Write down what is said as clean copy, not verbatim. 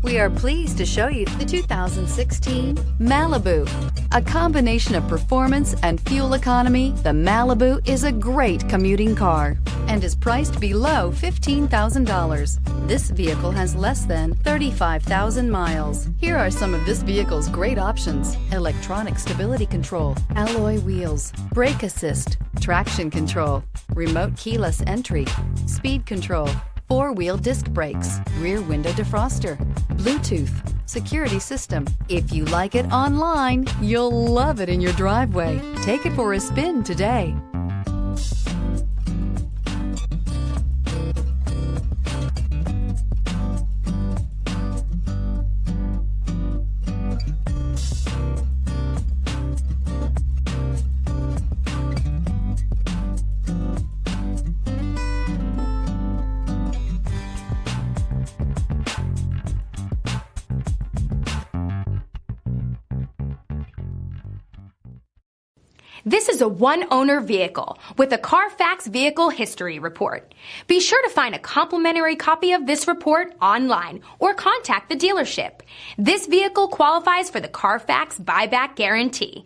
We are pleased to show you the 2016 Malibu. A combination of performance and fuel economy, the Malibu is a great commuting car and is priced below $15,000. This vehicle has less than 35,000 miles. Here are some of this vehicle's great options: electronic stability control, alloy wheels, brake assist, traction control, remote keyless entry, speed control, four-wheel disc brakes, rear window defroster, Bluetooth, security system. If you like it online, you'll love it in your driveway. Take it for a spin today. This is a one-owner vehicle with a CARFAX Vehicle History Report. Be sure to find a complimentary copy of this report online or contact the dealership. This vehicle qualifies for the CARFAX Buyback Guarantee.